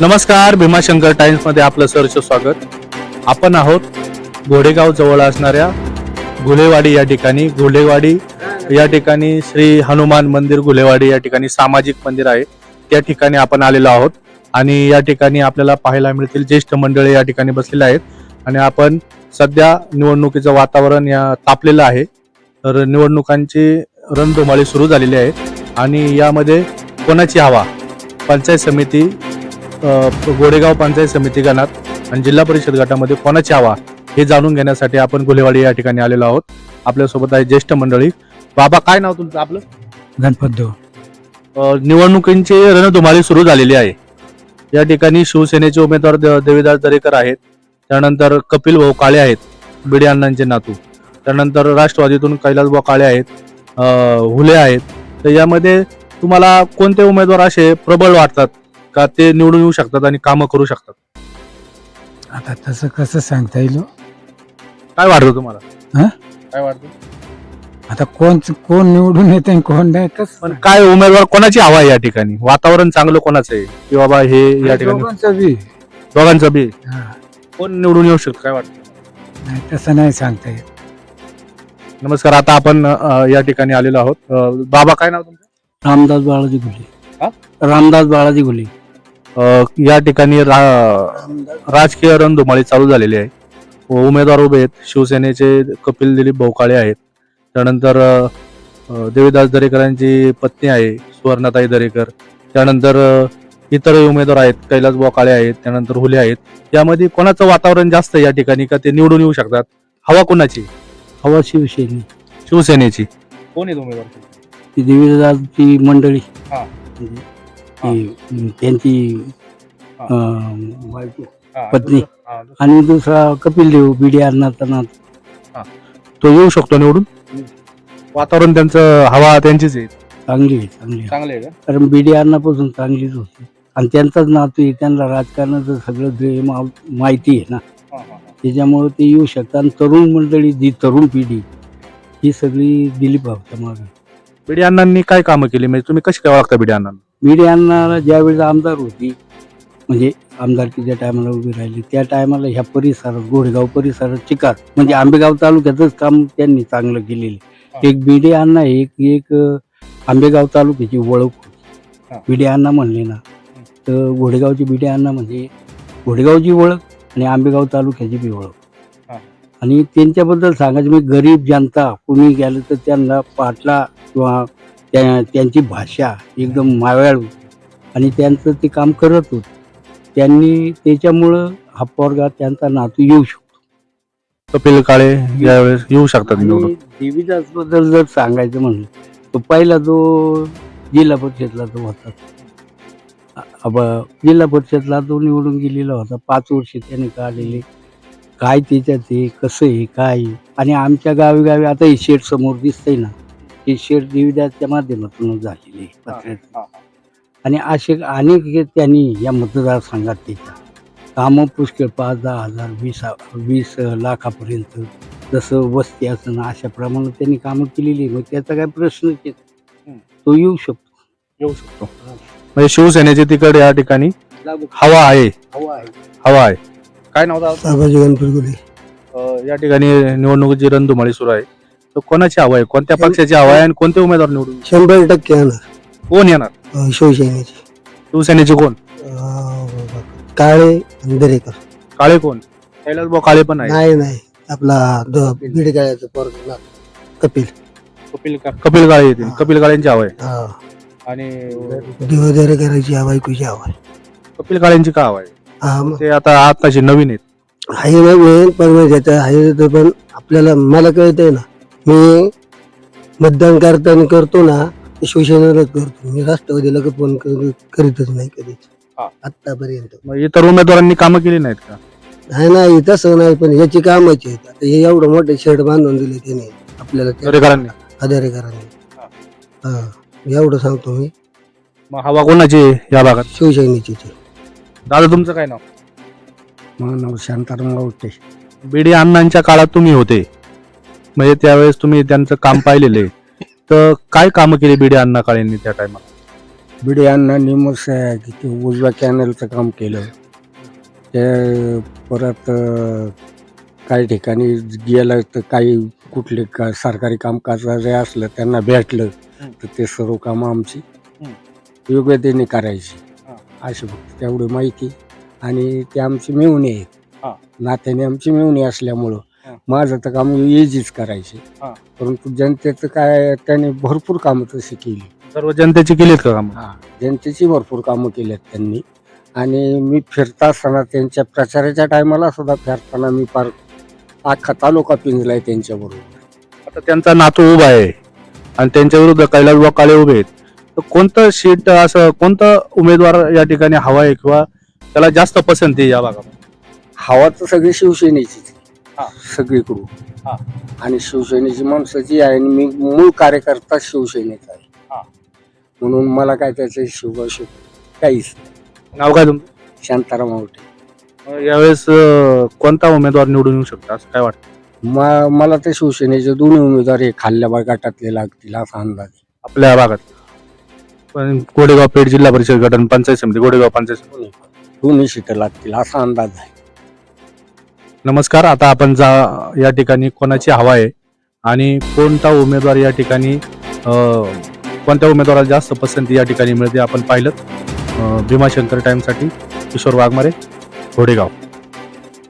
नमस्कार, भीमाशंकर टाइम्स मध्ये आपलं सहर्ष स्वागत. आपण आहोत घोडेगाव जवळ असणाऱ्या घुलेवाडी या ठिकाणी. घुलेवाडी या ठिकाणी श्री हनुमान मंदिर घुलेवाडी या ठिकाणी सामाजिक मंदिर आहे. त्या ठिकाणी आपण आलेलो आहोत आणि या ठिकाणी आपल्याला पाहायला मिळतील ज्येष्ठ मंडळी या ठिकाणी बसलेले आहेत. आणि आपण सध्या निवडणुकीचं वातावरण या तापलेलं आहे. तर निवडणुकांची रणधुमाळी सुरू झालेली आहे आणि यामध्ये कोणाची हवा, पंचायत समिती गोडेगाव पंचायत समिती गणात आणि जिल्हा परिषद गटामध्ये कोणाची हवा हे जाणून घेण्यासाठी आपण घुलेवाडी या ठिकाणी आलेलो आहोत. आपल्यासोबत आहे ज्येष्ठ मंडळी. बाबा, काय नाव तुमचं? आपलं गणपत देव. निवडणुकींची रणधुमाळी सुरू झालेली आहे. या ठिकाणी शिवसेनेचे उमेदवार देवीदास दरेकर आहेत, त्यानंतर कपिल भाऊ काळे आहेत, बिडे अण्णांचे नातू, त्यानंतर राष्ट्रवादीतून कैलासभाऊ काळे आहेत, हुले आहेत. तर यामध्ये तुम्हाला कोणते उमेदवार असे प्रबळ वाटतात का ते निवडून येऊ शकतात आणि कामं करू शकतात? आता तसं कसं सांगता येईल? काय वाटतं तुम्हाला? हं? काय वाटतं? आता कोण निवडून येते आणि कोण नाही तसं पण काय उमेदवार कोणाची हवा आहे या ठिकाणी? वातावरण चांगलं कोणाचं आहे की बाबा हे या ठिकाणी दोघांचं बी हा. कोण निवडून येऊ शकतं? काय वाटतं? नाही तसं नाही सांगता येत. नमस्कार, आता आपण या ठिकाणी आलेलो आहोत. बाबा, काय नाव तुमचं? रामदास बाळाजी घुले. हा? रामदास बाळाजी घुले. या ठिकाणी राजकीय रणधुमाळी चालू झालेली आहे. उमेदवार उभे आहेत. शिवसेनेचे कपिल दिलीप भाऊ काळे आहेत, त्यानंतर देवीदास दरेकरांची पत्नी आहे सुवर्णाताई दरेकर, त्यानंतर इतरही उमेदवार आहेत, कैलासभाऊ काळे आहेत, त्यानंतर हुले आहेत. यामध्ये कोणाचं वातावरण जास्त या ठिकाणी का ते निवडून येऊ शकतात? हवा कोणाची? हवा शिवसेनेची. कोण आहेत उमेदवार? ती देवीदासची मंडळी. हा. त्यांची बायको, पत्नी. आणि दुसरा कपिल देव, बिडे अण्णाचा नातू. तो येऊ शकतो निवडून? वातावरण त्यांचं, हवा त्यांचीच आहे. चांगली आहे का? कारण बिडे अण्णापासून चांगलीच होती आणि त्यांचाच नातू आहे. त्यांना राजकारणाचं सगळं ध्येय माहिती आहे ना, त्याच्यामुळे ते येऊ शकतात. आणि तरुण मंडळी, जी तरुण पिढी ही सगळी दिलीप भाऊच्या मागे. बिडे अण्णांनी काय कामं केली, म्हणजे तुम्ही कशी काय ओळखता बिडे अण्णांना? बिडे अण्णाला ज्यावेळेस आमदार होती, म्हणजे आमदारकीच्या टायमाला उभी राहिली, त्या टायमाला ह्या परिसरात, घोडेगाव परिसरात चिकार म्हणजे आंबेगाव तालुक्यातच काम त्यांनी चांगलं केलेलं. एक बिडे अण्णा, एक आंबेगाव तालुक्याची ओळख होती. बिडे अण्णा म्हणले ना तर घोडेगावची बिडे अण्णा म्हणजे घोडेगावची ओळख आणि आंबेगाव तालुक्याची बी ओळख. आणि त्यांच्याबद्दल सांगायचं म्हणजे गरीब जनता कुणी गेलं तर त्यांना पाटला किंवा त्यांची भाषा एकदम मावळाळू आणि त्यांचं ते काम करत होत. त्यांनी त्याच्यामुळं हा पोरगा त्यांचा नातू येऊ शकतो. कपिल काळे यावेळेस येऊ शकतात निवडून. देवीदास बद्दल जर सांगायचं म्हणलं तर पहिला जो जिल्हा परिषदला जो होता, जिल्हा परिषदला तो निवडून गेलेला होता. 5 वर्ष त्याने काढलेले. काय त्याच्यात आहे, कसं आहे, काय. आणि आमच्या गावी आता हे शेड समोर दिसतंय ना, हे शेड देवीदासच्या माध्यमातून झालेले पत्र्यात. आणि असे अनेक त्यांनी या मतदारसंघात त्याच्या कामं पुष्कळ 5-10 हजार 20 लाखापर्यंत जसं वस्ती असं ना अशा प्रमाणात त्यांनी कामं केलेली. मग त्याचा काय प्रश्नच येत, तो येऊ शकतो. म्हणजे शिवसेनेचे तिकडे या ठिकाणी हवा आहे. काय नाव? साबाजी गणपत घुले. या ठिकाणी निवडणुकीची रणधुमाळी सुरू आहे. तर कोणाची हवा आहे, कोणत्या पक्षाची हवा आहे आणि कोणते उमेदवार निवडून? 100% येणार. कोण येणार? शिवसेनेची कोण? काळे दरेकर. काळे कोण? कैलासभाऊ काळे पण आहे. नाही आपला बिडे काळ्याचं पोरगा कपिल काळे येतील. कपिल काळेंची हवा आहे. आणि दरेकरांची बायकोची हवा. कपिल काळेंची का हवा आहे? ते आता आताची नवीन आहेत. आहे नवीन पण आपल्याला मला कळतंय ना, मी मतदान करतो ना ते शिवसेनेलाच करतो. मी राष्ट्रवादीला फोन करीतच नाही कधीच आतापर्यंत. मग इतर उमेदवारांनी कामं केली नाहीत का? नाही तसं नाही, पण याची कामाची आहेत. आता हे एवढं मोठे शेड बांधून दिले त्याने आपल्याला दरेकरांनी. एवढं सांगतो मी. मग हवा कोणाची या भागात? शिवसेनेची. दादा, तुमचं काय नाव? माझं नाव शांताराम गावटे. बिडे अण्णांच्या काळात तुम्ही होते, म्हणजे त्यावेळेस तुम्ही त्यांचं काम पाहिलेलं आहे. तर काय कामं केली बिडे अण्णा काळेंनी त्या टायमाला? बिडे यांना निमस तिथे उजव्या कॅनलचं काम केलं. ते परत काही ठिकाणी गेलं तर काही कुठले सरकारी कामकाज जरी असलं त्यांना भेटलं तर ते सर्व कामं आमची योग्यतेने करायची. अशी फक्त तेवढी माहिती. आणि ते आमची मेहुणी आहेत, नात्याने आमची मेहुणी असल्यामुळं माझं तर काम इजीच करायचे. परंतु जनतेचं काय त्याने भरपूर कामं तशी केली. सर्व जनतेची केलीत का कामं? जनतेची भरपूर कामं केली त्यांनी. आणि मी फिरता असताना त्यांच्या प्रचाराच्या टायमाला सुद्धा फिरताना मी फार अख्खा तालुका पिंजलाय त्यांच्याबरोबर. आता त्यांचा नातू उभा आहे आणि त्यांच्या विरुद्ध कैलास काळे उभे आहेत, तर कोणतं सीट असं कोणतं उमेदवार या ठिकाणी हवा आहे किंवा त्याला जास्त पसंती आहे या भागामध्ये? हवा तर सगळी शिवसेनेचीच हा. सगळीकडून. हा. आणि शिवसेनेची माणसं जी आहे आणि मी मूळ कार्यकर्ता शिवसेनेचा आहे. हा. म्हणून मला काय त्याचं शुभाशुभ काहीच नाही. नाव काय तुमचं? शांताराम आवटे. यावेळेस कोणता उमेदवार निवडून येऊ शकतो असं काय वाटतं? मला ते शिवसेनेचे दोन्ही उमेदवार हे खाल्ल्या गटातले लागतील असा अंदाज आहे. आपल्या भागात पण गोडेगाव पेठ जिल्हा परिषद गट पंचायत समिती गोडेगाव पंचायत समिती दोन्ही सीटं लागतील असा अंदाज आहे. नमस्कार. आता आपण या ठिकाणी कोणाची हवा आहे आणि कोणता उमेदवार या ठिकाणी कोणत्या उमेदवाराला जास्त पसंती या ठिकाणी मिळते आपण पाहिलं. भीमाशंकर टाइमसाठी किशोर वाघमारे, घोडेगाव.